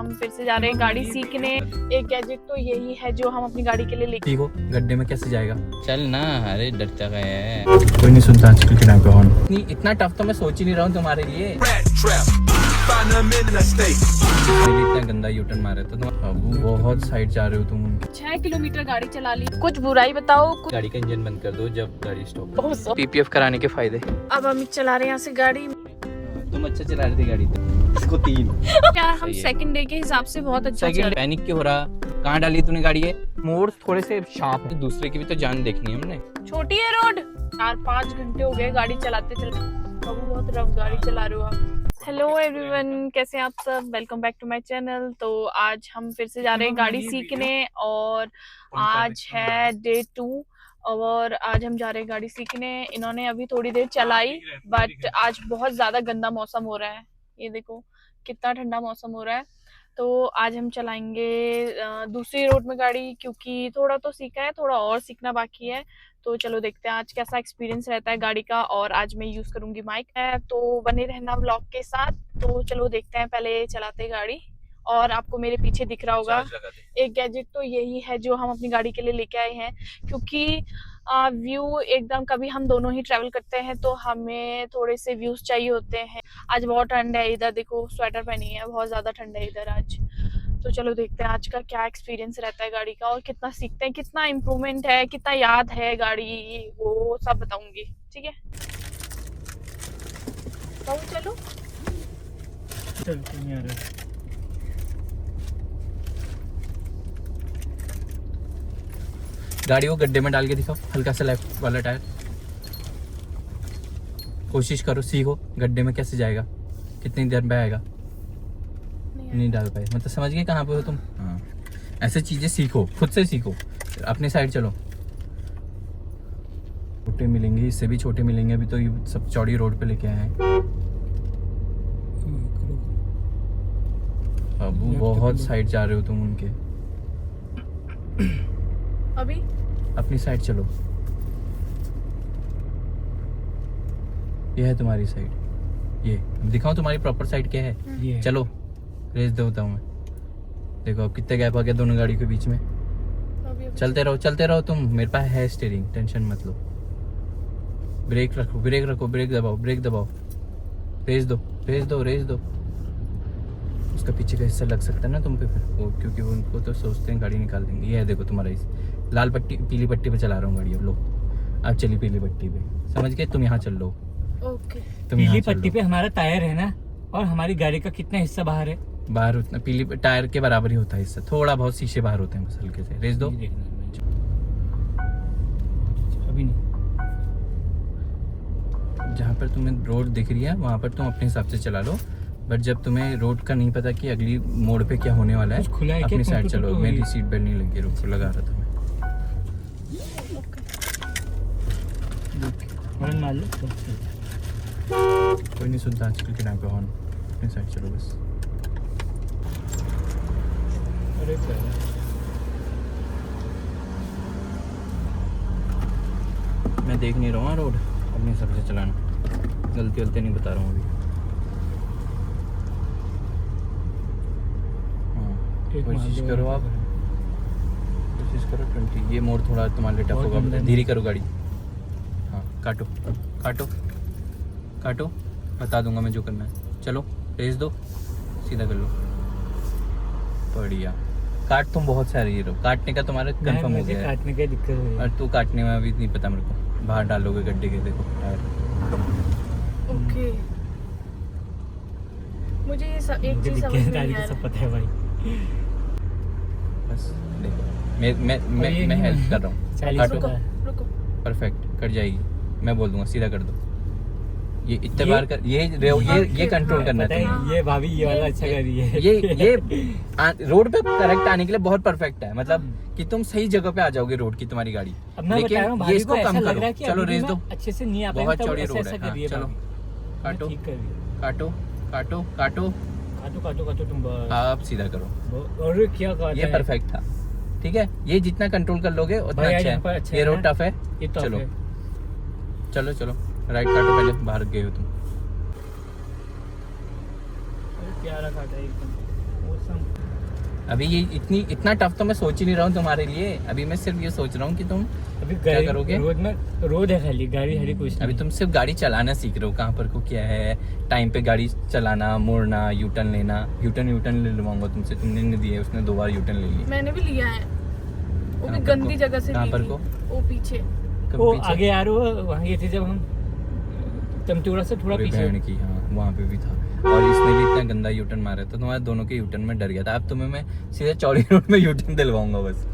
हम फिर से जा रहे हैं गाड़ी सीखने। एक गैजेट तो यही है जो हम अपनी गाड़ी के लिए लेके। ठीक हो, गड्ढे में कैसे जाएगा? चल ना, अरे डरता गया है। कोई नहीं सुनता आजकल के टाइम पे हॉर्न। इतना टफ तो मैं सोच ही नहीं रहा हूँ तुम्हारे लिए। इतना गंदा यूटर्न मारे तो तुम अबू बहुत साइड जा रहे हो तुम। 6 किलोमीटर गाड़ी चला ली। कुछ बुराई बताओ कुछ। गाड़ी का इंजन बंद कर दो जब गाड़ी स्टॉप। पीपीएफ कराने के फायदे। अब हम चला रहे हैं यहाँ से गाड़ी। तुम अच्छा चला रहे थे गाड़ी तो इसको 3 यार हम सेकंड डे के हिसाब से बहुत अच्छा चल रहे पैनिक क्यों हो रहा? कहाँ डाली तूने गाड़ी है? मोड़ थोड़े से शार्प है, दूसरे की भी तो जान देखनी है हमने। हैं। छोटी है रोड। 4-5 घंटे हो गए गाड़ी चलाते बहुत रफ गाड़ी चला रहे हो आप। हेलो एवरीवन, कैसे हैं आप सब? Welcome back to my channel. तो आज हम फिर से जा रहे हैं गाड़ी सीखने और आज है डे 2 और आज हम जा रहे हैं गाड़ी सीखने। इन्होंने अभी थोड़ी देर चलाई बट आज बहुत ज्यादा गंदा मौसम हो रहा है। ये देखो कितना ठंडा मौसम हो रहा है। तो आज हम चलाएंगे दूसरी रोड में गाड़ी, क्योंकि थोड़ा तो सीखा है, थोड़ा और सीखना बाकी है। तो चलो देखते हैं आज कैसा एक्सपीरियंस रहता है गाड़ी का। और आज मैं यूज करूंगी माइक है, तो बने रहना व्लॉग के साथ। तो चलो देखते हैं, पहले चलाते हैं गाड़ी। और आपको मेरे पीछे दिख रहा होगा एक गैजेट तो यही है जो हम अपनी गाड़ी के लिए लेके आए हैं, क्योंकि व्यू एकदम, कभी हम दोनों ही ट्रैवल करते हैं तो हमें थोड़े से व्यूज चाहिए होते हैं। आज बहुत ठंड है इधर, देखो स्वेटर पहनी है, बहुत ज्यादा ठंड है इधर आज। तो चलो देखते हैं आज का क्या एक्सपीरियंस रहता है गाड़ी का और कितना सीखते हैं, कितना इम्प्रूवमेंट है, कितना याद है गाड़ी, वो सब बताऊंगी। ठीक है चलो चलते नहीं आ रहे। गाड़ी को गड्ढे में डाल के दिखाओ, हल्का सा लेफ्ट वाला टायर। कोशिश करो, सीखो गड्ढे में कैसे जाएगा, कितनी देर में आएगा। नहीं डाल पाए मतलब समझ गए कहाँ पे हो तुम? हाँ, ऐसे चीजें सीखो, खुद से सीखो, अपने साइड चलो। छोटे मिलेंगे, इससे भी छोटे मिलेंगे। अभी तो ये सब चौड़ी रोड पे लेके आए हैं। अबू बहुत साइड जा रहे हो तुम उनके। अभी अपनी साइड चलो, ये है तुम्हारी साइड। ये दिखाओ तुम्हारी प्रॉपर साइड क्या है। ये चलो रेस देता हूँ मैं। देखो अब कितने गैप आ गया दोनों गाड़ी के बीच में। चलते रहो तुम, मेरे पास है स्टीयरिंग, टेंशन मत लो। ब्रेक रखो, ब्रेक दबाओ। रेस दो। उसका पीछे का हिस्सा लग सकता है ना तुम पे फिर वो, क्योंकि वो उनको तो सोचते हैं गाड़ी निकाल देंगे। ये है देखो तुम्हारा इस लाल पट्टी, पीली पट्टी पे चला रहा हूँ गाड़ी। अब लो, अब चली पीली पट्टी पे, समझ गए? तुम यहाँ चल लो। ओके। पीली पट्टी पे हमारा टायर है ना, और हमारी गाड़ी का कितना हिस्सा बाहर है? बाहर उतना पीली टायर के बराबर ही होता है हिस्सा, थोड़ा बहुत शीशे बाहर होते हैं बस हल्के से। रेस दो। अभी नहीं, जहाँ पर तुम्हें रोड दिख रही है वहाँ पर तुम अपने हिसाब से चला लो, बट जब तुम्हें रोड का नहीं पता कि अगली मोड़ पे क्या होने वाला है, खुला है अपनी क्या? साइड चलो। मेरी सीट बेल्ट नहीं लगी, रुक लगा रहा था हॉर्न मार लो। कोई नहीं सुनता आजकल के टाइम पे हॉर्न। अपनी साइड चलो बस। अरे मैं देख नहीं रहा हूँ रोड, अपने हिसाब से चलाना। गलती नहीं बता रहा हूँ अभी। कोशिश करो आप, कोशिश करो 20। ये मोड़ थोड़ा तुम्हारे लिए टफ होगा, धीरे करो गाड़ी। हाँ काटो, बता दूंगा मैं जो करना है। चलो रेस दो, सीधा कर लो। बढ़िया, काट तुम बहुत सारे रहो। काटने का तुम्हारा कंफर्म हो गया है। काटने का दिक्कत हो रही है। और तू काटने में अभी नहीं पता मेरे को, बाहर डालोगे गड्ढे के। देखो टायर। ओके, मुझे ये एक चीज समझ में नहीं आ रहा। पता है भाई, बस देखो मैं हेल्प कर रहा हूँ। रुको। परफेक्ट, कट जाएगी। मैं बोल दूंगा सीधा कर दो। ये इतने बार कर, ये कंट्रोल करना है। ये भाभी ये वाला अच्छा कर रही है। ये रोड पे करेक्ट आने के लिए बहुत परफेक्ट है, मतलब कि तुम सही जगह पे आ जाओगे रोड की तुम्हारी गाड़ी। लेकिन ये इसको कम करो। चलो रेस दो, अच्छे से नहीं आ पाएगा, बहुत चौड़ी रोड है। चलो काटो तुम आप सीधा करो। और क्या कहा ये परफेक्ट था, ठीक है। ये जितना कंट्रोल कर लोगे उतना अच्छा है। ये रोड टफ है। चलो राइट काटो, पहले बाहर गए हो तुम। प्यारा काटा एकदम। अभी ये इतना टफ तो मैं सोच ही नहीं रहा हूँ तुम्हारे लिए। अभी मैं सिर्फ ये सोच रहा हूँ कि तुम अभी क्या करोगे? रोड है खाली, गाड़ी हरी कुछ नहीं। अभी तुम सिर्फ गाड़ी चलाना सीख रहे हो, कहाँ पर को क्या है, टाइम पे गाड़ी चलाना, मोड़ना, यूटर्न लेना। यूटर्न ले लूंगा तुमसे, तुमने नहीं दिया, उसने 2 बार यूटर्न ले लिया। मैंने भी लिया है, वो भी कहाँ पर गंदी को? जगह से कहाँ ली पर थी। को? वो पीछे। कब वो पीछे? आगे आ रहे हो, वहाँ ये थे जब हम तमचूड़ा से थोड़ा पूरे पीछे। बहन की, हाँ वहाँ पे भी था। और इसने भी इतना गंदा यूटर्न मारा था, तुम्हारे दोनों के यूटर्न में डर गया था। अब तुम्हें मैं सीधे चौड़ी रोड में यूटर्न दिलवाऊंगा बस,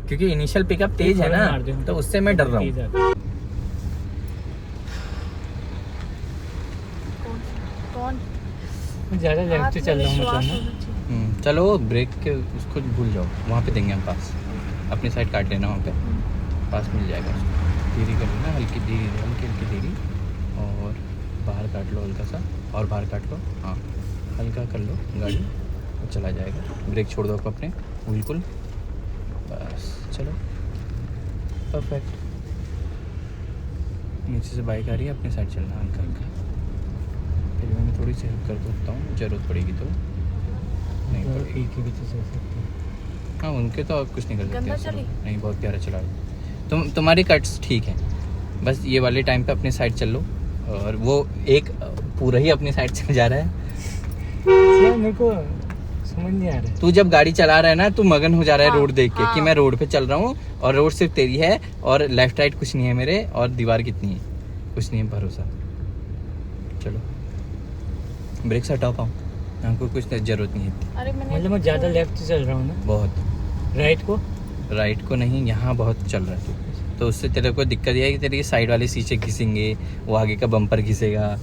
क्योंकि इनिशियल पिकअप तेज है ना, तो उससे मैं डर रहा हूँ। कौन? मैं ज़्यादा लेफ्ट से चल रहा हूँ आत्मविश्वास मतलब ना। होना चाहिए। चलो ब्रेक के उसको भूल जाओ, वहाँ पे देंगे हम पास। अपनी साइड काट लेना, वहाँ पे पास मिल जाएगा उसको। धीरे कर लेना, हल्की धीरे और बाहर काट लो हल्का सा, और बाहर काट लो, हाँ हल्का कर लो गाड़ी, वो चला जाएगा। ब्रेक छोड़ दो अपने बिल्कुल, बस चलो परफेक्ट। नीचे से बाइक आ रही है, अपनी साइड चलना हल्का हल्का। फिर मैं थोड़ी सी हेल्प कर सकता हूँ, ज़रूरत पड़ेगी तो, नहीं पड़ेगी। के भी तो चल सकते हैं। हाँ उनके तो आप कुछ नहीं कर सकते। गंदा चलो। चली? नहीं, बहुत प्यारा चला रहे तुम्हारी कट्स ठीक है, बस ये वाले टाइम पे अपनी साइड चल लो। और वो एक पूरा ही अपनी साइड से जा रहा है। यार मेरे को समझ नहीं आ रहा है। तू जब गाड़ी चला रहा है ना, तू मगन हो जा रहा है हाँ, रोड देख के, हाँ। कि मैं रोड पे चल रहा हूँ और रोड सिर्फ तेरी है और लेफ्ट राइट कुछ नहीं है मेरे, और दीवार कितनी है कुछ नहीं है, भरोसा। चलो ब्रेक से हटाओ पाऊँ, हमको कुछ जरूरत नहीं है। अरे मैंने मतलब मैं ज़्यादा लेफ्ट से चल रहा हूँ ना, बहुत राइट को नहीं, यहाँ बहुत चल रहा है तू, तो उससे तेरे को दिक्कत यह है कि तेरे साइड वाले शीशे घिसेंगे, वो आगे का बम्पर घिसेगा,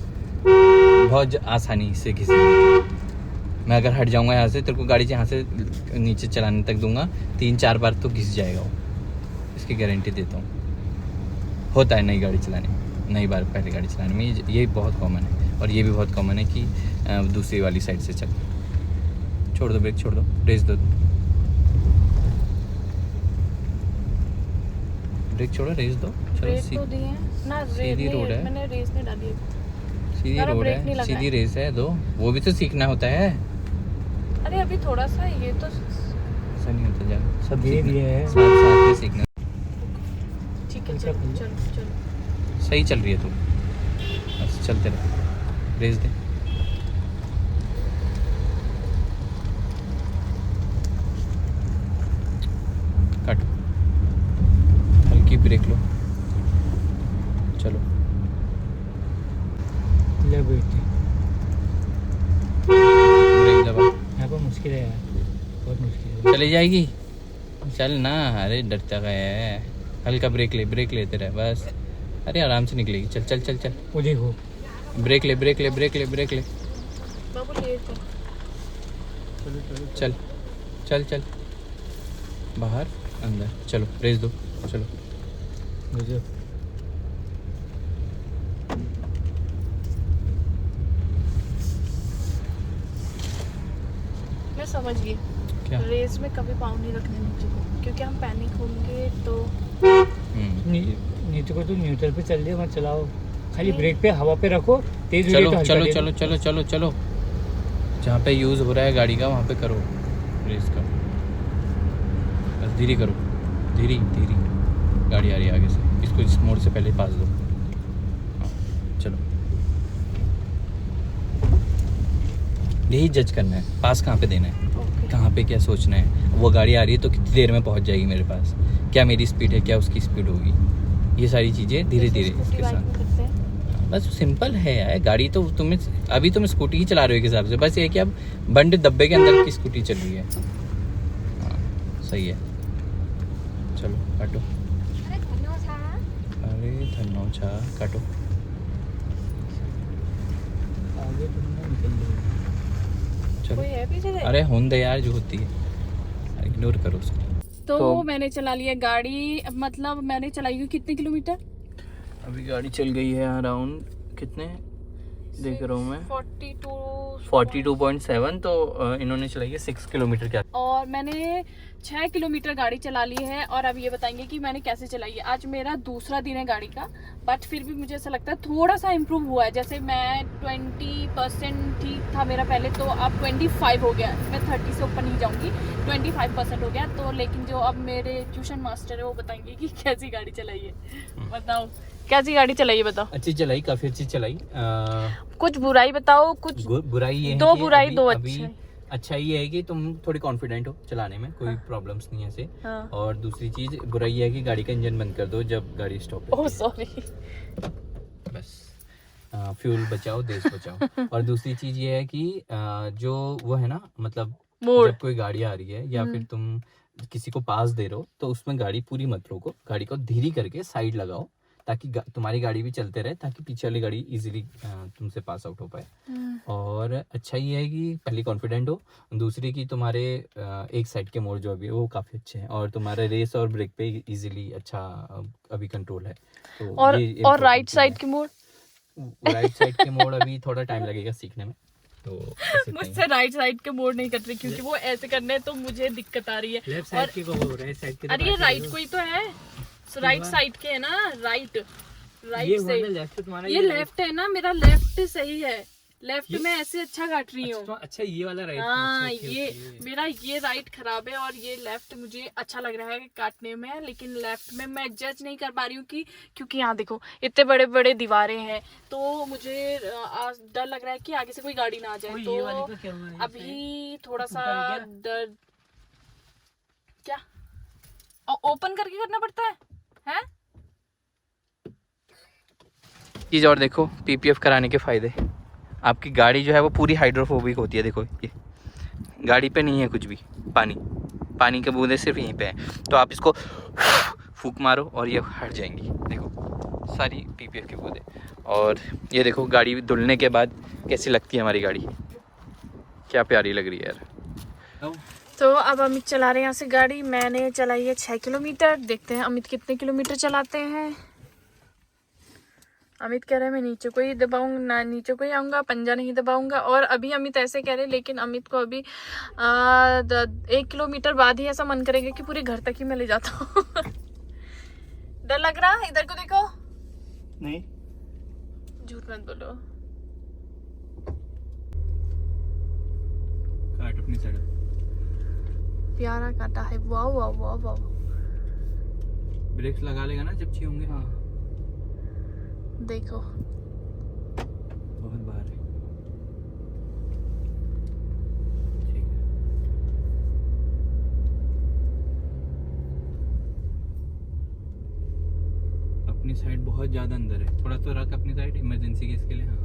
बहुत आसानी से घिसेंगे। मैं अगर हट जाऊंगा यहाँ से, तेरे को गाड़ी यहाँ से नीचे चलाने तक दूंगा, 3-4 बार तो घिस जाएगा वो, इसकी गारंटी देता हूँ। होता है नई गाड़ी चलाने में, नई बार पहले गाड़ी चलाने में ये बहुत कॉमन है। और ये भी बहुत कॉमन है कि दूसरी वाली साइड से चल। छोड़ दो ब्रेक, छोड़ दो, रेस दो, ब्रेक छोड़ो, रेस दो। चलो ब्रेक तो दिए हैं ना, सीधी रोड है। मैंने रेस नहीं डाली है। सीधी यार, रोड ब्रेक नहीं है, लगा सीधी है। रेस है, दो। वो भी तो सीखना होता है, अरे अभी थोड़ा सा ये तो ऐसा नहीं होता जान, सब दे सीखना, दिए है। साथ में सीखना। ठीक है, हल्का चलो खुला। चलो चलो। सही चल रही है तू, बस चलते रहो, रेस दे। कट, हल्की ब्रेक लो, चलो ले बैठे। ब्रेक दबा। यहाँ पर मुश्किल है यार, बहुत मुश्किल है। चली जाएगी, चल ना, अरे डरता गया है। हल्का ब्रेक लेते रहे बस, अरे आराम से निकलेगी। चल चल चल चल, वो देखो, ब्रेक ले बाबू लेट कर। चल चल चल, बाहर अंदर, चलो रेस दो, चलो। मुझे मैं समझ गई, क्या? रेस में कभी पाँव नहीं रखने नीचे को, क्योंकि हम पैनिक होंगे तो। नीचे को तो न्यूट्रल पे चल दिया, मत चलाओ, खाली ब्रेक पे हवा पे रखो, तेज चलो तो चलो चलो चलो चलो चलो, जहाँ पे यूज़ हो रहा है गाड़ी का वहाँ पे करो रेस का, बस धीरे करो, धीरे गाड़ी आ रही है आगे से, इसको इस मोड़ से पहले पास दो। हाँ, चलो यही जज करना है, पास कहाँ पे देना है, ओके। कहाँ पे क्या सोचना है। वो गाड़ी आ रही है तो कितनी देर में पहुँच जाएगी मेरे पास, क्या मेरी स्पीड है, क्या उसकी स्पीड होगी, ये सारी चीज़ें धीरे धीरे इसके साथ। बस सिंपल है यार, गाड़ी तो अभी तुम स्कूटी ही चला रहे हो के हिसाब से, बस ये है कि अब बंद डब्बे के अंदर की स्कूटी चल रही है। हाँ सही है, चलो काटो, अरे धन्यवाद, काटो। आगे तो नहीं निकल रही। चलो, कोई है पीछे से? अरे होने दे यार, जो होती है, इग्नोर करो उसको। तो मैंने चला लिया गाड़ी, मतलब मैंने चलाई हुई कितने किलोमीटर? अभी गाड़ी चल गई है अराउंड कितने देख रहा हूँ मैं 42.7 तो इन्होंने चलाई है 6 किलोमीटर के। और मैंने 6 किलोमीटर गाड़ी चला ली है। और अब ये बताएंगे कि मैंने कैसे चलाई है। आज मेरा दूसरा दिन है गाड़ी का, बट फिर भी मुझे ऐसा लगता है थोड़ा सा इम्प्रूव हुआ है। जैसे मैं 20% ठीक था मेरा पहले, तो अब 25 हो गया। मैं 30 से ऊपर नहीं जाऊंगी, 25% हो गया। तो लेकिन जो अब मेरे ट्यूशन मास्टर है वो बताएंगे कि कैसी गाड़ी चलाई है। बताओ कैसी गाड़ी चलाई है, बताओ। अच्छी चलाई, काफी अच्छी चलाई। कुछ बुराई बताओ, कुछ बुराई ये है दो कि बुराई अभी- दो अभी अच्छाई। अच्छा ये है कि तुम थोड़ी कॉन्फिडेंट हो चलाने में, कोई प्रॉब्लम्स नहीं है ऐसे। हाँ। और दूसरी चीज बुराई ये है कि गाड़ी का इंजन बंद कर दो जब गाड़ी स्टॉप ओह सॉरी। बस फ्यूल बचाओ, देश बचाओ। और दूसरी चीज ये है कि जो वो है ना, मतलब मोड़। जब कोई गाड़ी आ रही है या फिर तुम किसी को पास दे रहे हो तो उसमें गाड़ी पूरी मत रोको, गाड़ी को धीरे करके साइड लगाओ ताकि तुम्हारी गाड़ी भी चलते रहे, ताकि पीछे वाली गाड़ी इजीली तुमसे पास आउट हो पाए। और अच्छा ये है कि पहली कॉन्फिडेंट हो, दूसरी की तुम्हारे एक साइड के मोड़ जो अभी वो काफी अच्छे हैं, और तुम्हारे रेस और ब्रेक पे इजीली अच्छा अभी कंट्रोल है। तो और राइट साइड की मोड़, राइट साइड के मोड़ अभी थोड़ा टाइम लगेगा सीखने में। तो ऐसे मुझसे राइट साइड के मोड़ नहीं कर रही क्योंकि वो ऐसे करने तो मुझे दिक्कत आ रही है। लेफ्ट और साइड की को राइट साइड की। अरे ये राइट को ही तो है, राइट साइड के है ना, राइट ये से। लेफ्ट तुम्हारा, ये लेफ्ट है ना, मेरा लेफ्ट सही है। लेफ्ट में ऐसे अच्छा काट रही हूँ। अच्छा ये वाला राइट। हाँ ये मेरा ये राइट खराब है और ये लेफ्ट मुझे अच्छा लग रहा है काटने में, लेकिन लेफ्ट में मैं जज नहीं कर पा रही हूँ कि क्योंकि यहाँ देखो इतने बड़े बड़े दीवारें हैं, तो मुझे डर लग रहा है कि आगे से कोई गाड़ी ना आ जाए। तो अभी थोड़ा सा डर, क्या ओपन करके करना पड़ता है? चीज और देखो, पीपीएफ कराने के फायदे। आपकी गाड़ी जो है वो पूरी हाइड्रोफोबिक होती है। देखो ये गाड़ी पे नहीं है कुछ भी, पानी के बूंदे सिर्फ यहीं पे हैं, तो आप इसको फूंक मारो और ये हट जाएंगी। देखो सारी पीपीएफ के बूंदे। और ये देखो गाड़ी धुलने के बाद कैसी लगती है हमारी गाड़ी, क्या प्यारी लग रही है यार। तो अब अमित चला रहे हैं यहाँ से गाड़ी। मैंने चलाई है 6 किलोमीटर। देखते हैं अमित कितने किलोमीटर चलाते हैं। अमित कह रहे हैं मैं नीचे को ही दबाऊंगा, ना नीचे को ही आऊँगा, पंजा नहीं दबाऊंगा। और अभी अमित ऐसे कह रहे हैं, लेकिन अमित को अभी 1 किलोमीटर बाद ही ऐसा मन करेगा कि पूरे घर तक ही मैं ले जाता हूँ। डर लग रहा है? इधर को देखो। नहीं, झूठ मत बोलो। काट अपनी सड़क। प्यारा काटा है। वाह वाह वाह वाह। ब्रेक्स लगा लेगा ना जब चाहिए होंगे। हाँ देखो बहुत बाहर है। ठीक है। अपनी साइड बहुत ज्यादा अंदर है, थोड़ा तो रख अपनी साइड इमरजेंसी केस के लिए। हाँ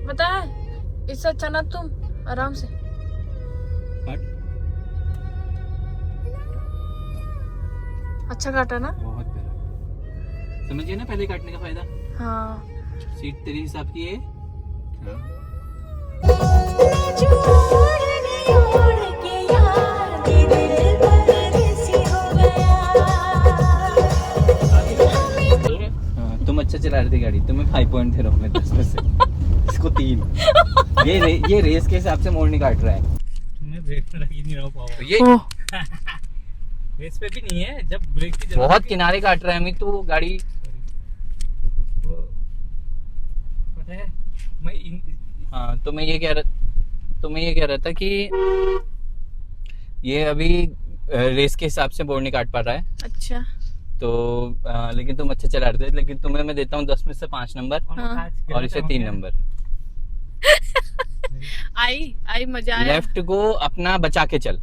पता है, इससे अच्छा ना तुम आराम से। काट। अच्छा काटा ना? बहुत प्यारा, समझिए ना पहले काटने का फायदा। हाँ। सीट तेरे हिसाब की है। हाँ। हाँ, तुम अच्छा चला रहे थे गाड़ी, तुम्हें 5 पॉइंट दे रहा हूँ मैं 10 में से। इसको 3। ये रेस के हिसाब से मोड़ नहीं काट रहा है। मैं ब्रेक पे लगी नहीं रहा पाऊँ। तो ये रेस पे भी नहीं है, जब ब्रेक की जरूरत बहुत किनारे काट रहा है अमित, तो गाड़ी। पता है मैं हाँ तो मैं ये कह रहा था कि ये अभी रेस के हिसाब से मोड़ नहीं काट पा रहा है। अच्छा। तो लेकिन तुम अच्छा चला रहे थे, लेकिन तुम्हें मैं देता हूँ 10 में से 5 नंबर हाँ। और इसे 3 नंबर। आई मजा आया। लेफ्ट को अपना बचा के चल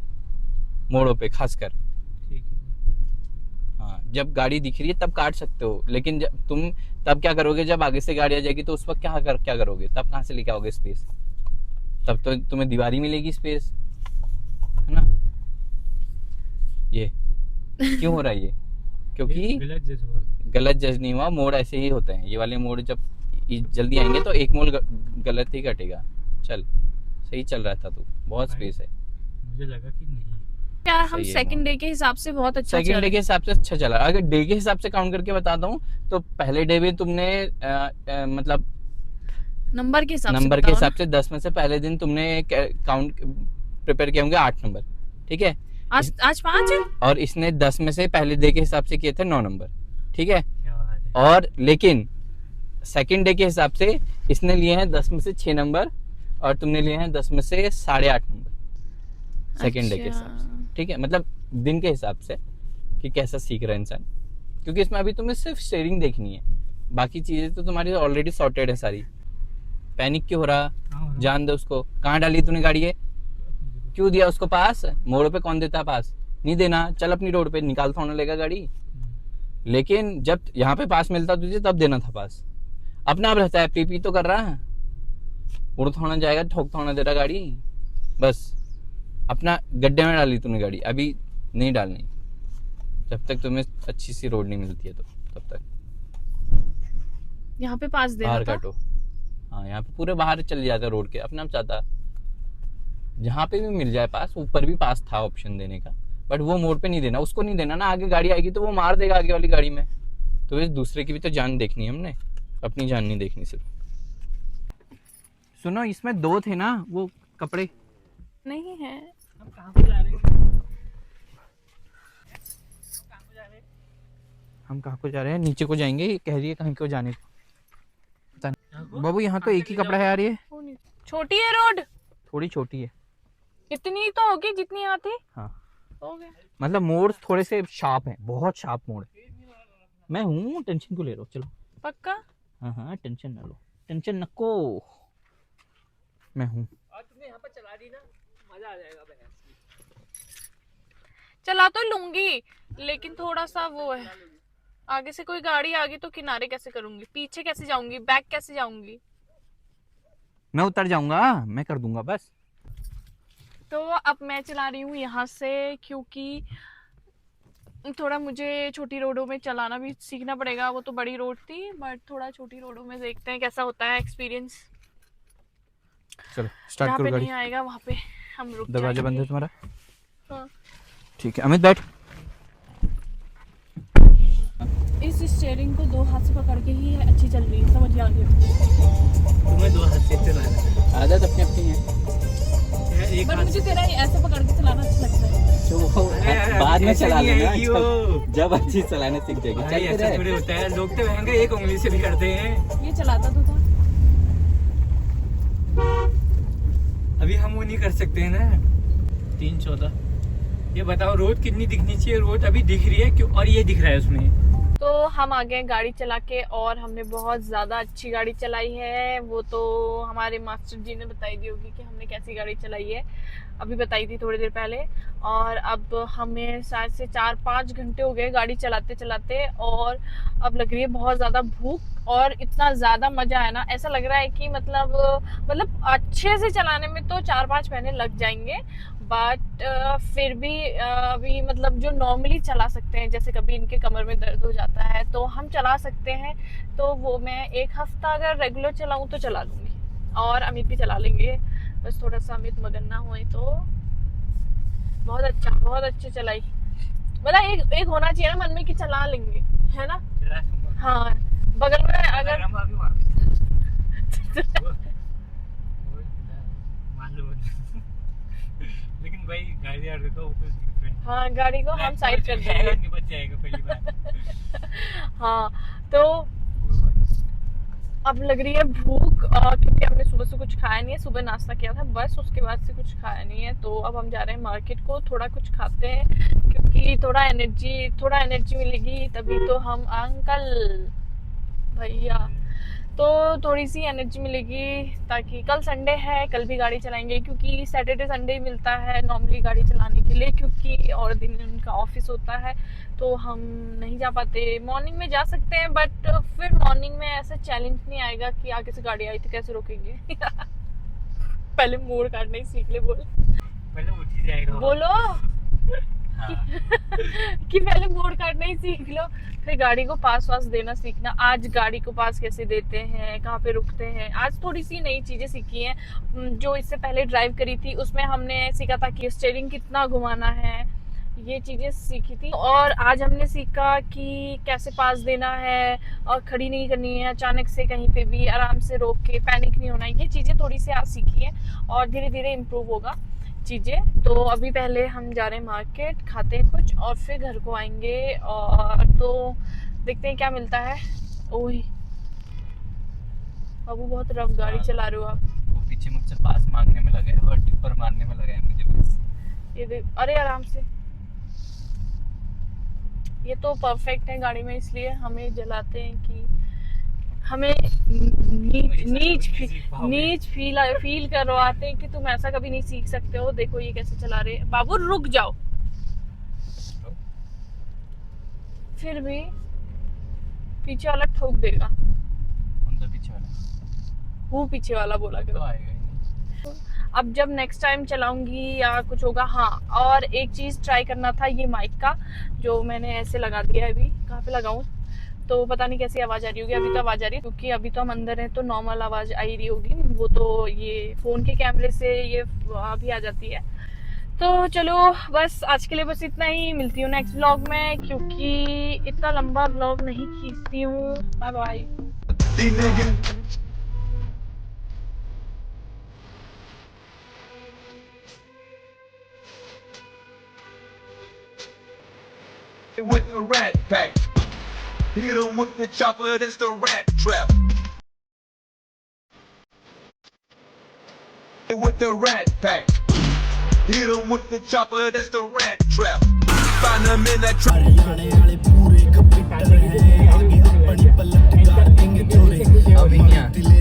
मोड़ों पे खासकर। ठीक है। हाँ जब गाड़ी दिख रही है तब काट सकते हो, लेकिन तुम तब क्या करोगे जब आगे से गाड़ी आ जाएगी, तो उस वक्त क्या करोगे? तब कहाँ से लेके आओगे स्पेस? तब तो तुम्हें दीवारी मिलेगी स्पेस, है ना? ये क्यों हो रहा है? ये क्योंकि गलत जज नहीं हुआ, मोड़ ऐसे ही होते हैं। ये वाले मोड़ जब जल्दी आएंगे तो एक मोड़ गलत ही कटेगा। चल सही चल रहा था तू, बहुत स्पेस है। मुझे लगा कि नहीं। यार हम सही है, सेकंड डे के हिसाब से बहुत अच्छा सेकंड चल डे के हिसाब से अच्छा चला। अगर डे के हिसाब से काउंट करके बताता हूँ तो पहले डे में तुमने मतलब नंबर के हिसाब से नंबर के बताओ हिसाब ना। से 10 में से पहले दिन तुमने काउंट प्रिपेयर किए होंगे 8 नंबर, ठीक है। आज 5 है। और इसने 10 में से पहले डे के हिसाब से किए थे 9 नंबर, ठीक है। क्या बात है। और लेकिन सेकंड डे के हिसाब से इसने लिए हैं 10 में से 6 नंबर और तुमने लिए हैं 10 में से 8.5 नंबर सेकंड डे के हिसाब से, अच्छा। ठीक है। मतलब दिन के हिसाब से कि कैसा सीख रहा है इंसान, क्योंकि इसमें अभी तुम्हें सिर्फ शेयरिंग देखनी है, बाकी चीजें तो तुम्हारी ऑलरेडी सॉर्टेड है सारी। पैनिक क्यों हो रहा, जान दे उसको। कहाँ डाली तूने गाड़ी है, क्यों दिया उसको पास? मोड़ पे कौन देता है पास? नहीं देना, चल अपनी रोड पे निकाल, थोड़ा लेगा गाड़ी। लेकिन जब यहाँ पे पास मिलता तुझे तब देना था पास। अपना आप रहता है, पी तो कर रहा है, उड़ थोड़ा जाएगा, ठोक थोड़ा दे रहा गाड़ी। बस अपना गड्ढे में डाली तूने गाड़ी, अभी नहीं डालनी जब तक तुम्हें अच्छी सी रोड नहीं मिलती है, तो तब तक यहाँ पे पास देना बाहर था। काटो। हाँ, यहाँ पे पूरे बाहर चल जाता है रोड के, अपने आप चाहता जहाँ पे भी मिल जाए पास। ऊपर भी पास था ऑप्शन देने का, बट वो मोड़ पे नहीं देना, उसको नहीं देना ना। आगे गाड़ी आएगी तो वो मार देगा आगे वाली गाड़ी में। तो इस दूसरे की भी तो जान देखनी है हमने, अपनी जान नहीं देखनी सिर्फ। सुनो, इसमें 2 थे ना वो कपड़े। नहीं है। हम कहाँ पे जा रहे हैं? हम कहाँ को जा रहे हैं? नीचे को जाएंगे, ये कह रही है कहीं को जाने को। पता नहीं बाबू, यहाँ तो एक ही कपड़ा है यार। ये छोटी है रोड, थोड़ी छोटी है। इतनी तो होगी जितनी यहाँ थी। हाँ, हो गया। मतलब मोड़ थोड़े से शार्प है, बहुत शार्प मोड़ है। मैं हूँ, टेंशन क्यों ले रहे हो? चलो। पक्का। हाँ हाँ, टेंशन ना लो, टेंशन नको, मैं हूँ। और तुमने यहाँ पर चला दी ना, मजा आ जाएगा बहन। चला तो लूंगी, लेकिन थोड़ा सा वो है, आगे से कोई गाड़ी आ गई तो किनारे कैसे करूंगी, पीछे कैसे जाऊंगी, बैक कैसे जाऊंगी। मैं उतर जाऊंगा, मैं कर दूंगा बस। तो अब मैं चला रही हूँ यहाँ से, क्योंकि थोड़ा मुझे छोटी रोडों में चलाना भी सीखना पड़ेगा। वो तो बड़ी रोड थी, बट थोड़ा छोटी रोडों में देखते हैं कैसा होता है एक्सपीरियंस। चलो स्टार्ट जहाँ करो पे गाड़ी। नहीं आएगा वहाँ पे हम रुक दरवाजा बंद है जाएंगे। तुम्हारा? हाँ। ठीक है, अमित बैठ। इस स्टीयरिंग को 2 हाथ से पकड़ के ही अच्छी चल रही है, समझ आ गया। तुम्हें 2 हाथ से चलाना आदत अपनी अपनी है। है, एक बट हाथ मुझे तेरा ऐसे पकड़ के चलाना अच्छा लगता है। जो वो अरे, बाद में ऐसा चला नहीं लेना, है कि वो- जब अच्छी चलाने सीख जाएगी। भाई चलते ऐसा रहे। थोड़ी होता है, लोग तो महंगा एक उंगली से भी करते हैं। ये चलाता तो था। अभी हम वो नहीं कर सकते हैं ना। 314। ये बताओ रोड कितनी दिखनी चाहिए? रोड अभी दिख रही है क्यों? और ये दिख रहा है उसमें। तो हम आ गए गाड़ी चला के, और हमने बहुत ज़्यादा अच्छी गाड़ी चलाई है। वो तो हमारे मास्टर जी ने बताई दी होगी कि हमने कैसी गाड़ी चलाई है, अभी बताई थी थोड़ी देर पहले। और अब हमें शायद से 4-5 घंटे हो गए गाड़ी चलाते चलाते, और अब लग रही है बहुत ज़्यादा भूख, और इतना ज़्यादा मज़ा है ना, ऐसा लग रहा है कि मतलब अच्छे से चलाने में तो 4-5 महीने लग जाएंगे, बट फिर भी अभी मतलब जो नॉर्मली चला सकते हैं, जैसे कभी इनके कमर में दर्द हो जाता है तो हम चला सकते हैं। तो वो मैं 1 हफ्ता अगर रेगुलर चलाऊं तो चला लूँगी, और अमित भी चला लेंगे। बस थोड़ा सा अमित मगन ना हुए तो। बहुत अच्छी चलाई, मतलब एक होना चाहिए ना मन में कि चला लेंगे, है ना। हाँ, बगल में अगर लेकिन भाई गाड़ी यार रुको, ऊपर हाँ, गाड़ी को हम साइड कर देंगे। निपट जाएगा पहली बार। हाँ, तो अब लग रही है भूख, क्योंकि हमने सुबह से कुछ खाया नहीं है। सुबह नाश्ता किया था बस, उसके बाद से कुछ खाया नहीं है। तो अब हम जा रहे हैं मार्केट को, थोड़ा कुछ खाते हैं, क्योंकि थोड़ा एनर्जी मिलेगी तभी तो हम अंकल भैया, तो थोड़ी सी एनर्जी मिलेगी, ताकि कल संडे है, कल भी गाड़ी चलाएंगे, क्योंकि सैटरडे संडे ही मिलता है नॉर्मली गाड़ी चलाने के लिए, क्योंकि और दिन उनका ऑफिस होता है तो हम नहीं जा पाते। मॉर्निंग में जा सकते हैं, बट फिर मॉर्निंग में ऐसा चैलेंज नहीं आएगा कि आगे से गाड़ी आई तो कैसे रोकेंगे। पहले मोड़ काटना ही सीख ले। बोल पहले उठ ही जाएगा। बोलो। कि पहले मोड़ काटना ही सीख लो, फिर गाड़ी को पास वास देना सीखना। आज गाड़ी को पास कैसे देते हैं, कहाँ पे रुकते हैं, आज थोड़ी सी नई चीजें सीखी हैं। जो इससे पहले ड्राइव करी थी उसमें हमने सीखा था कि स्टीयरिंग कितना घुमाना है, ये चीजें सीखी थी। और आज हमने सीखा कि कैसे पास देना है और खड़ी नहीं करनी है अचानक से, कहीं पे भी आराम से रोक के, पैनिक नहीं होना। ये चीजें थोड़ी सी आज सीखी है और धीरे धीरे इम्प्रूव होगा चीजें। तो अभी पहले हम जा रहे हैं मार्केट, खाते हैं कुछ और फिर घर को आएंगे, और तो देखते हैं क्या मिलता है। ओही बाबू बहुत रफ गाड़ी चला रहे हो आप। वो पीछे मुझसे पास मांगने में लगा है और टिप्पर मारने में लगा है मुझे बस। ये देख, अरे आराम से, ये तो परफेक्ट है गाड़ी में, इसलिए हमें जलाते हैं कि हमें नीच फील करवाते हैं कि तुम ऐसा कभी नहीं सीख सकते हो। देखो ये कैसे चला रहे हैं। बाबू रुक जाओ, फिर भी पीछे वाला ठोक देगा। कौन सा पीछे वाला? वो पीछे वाला बोला तो करो। आएगा ही नहीं। अब जब नेक्स्ट टाइम चलाऊंगी या कुछ होगा। हाँ, और एक चीज ट्राई करना था, ये माइक का जो मैंने ऐसे लगा दिया है। अभी कहाँ पे लगाऊं तो पता नहीं कैसी आवाज आ रही होगी। अभी तो आवाज आ रही है क्योंकि अभी तो हम अंदर हैं तो नॉर्मल आवाज आ ही रही होगी। वो तो ये फोन के कैमरे से ये अभी आ जाती है। तो चलो बस आज के लिए बस इतना ही। मिलती हूँ नेक्स्ट व्लॉग में, क्योंकि इतना लंबा व्लॉग नहीं खींचती हूँ। Bye bye. With the rat pack, hit 'em with the chopper, that's the rat trap. With the rat pack, hit 'em with the chopper, that's the rat trap. Find 'em in that trap.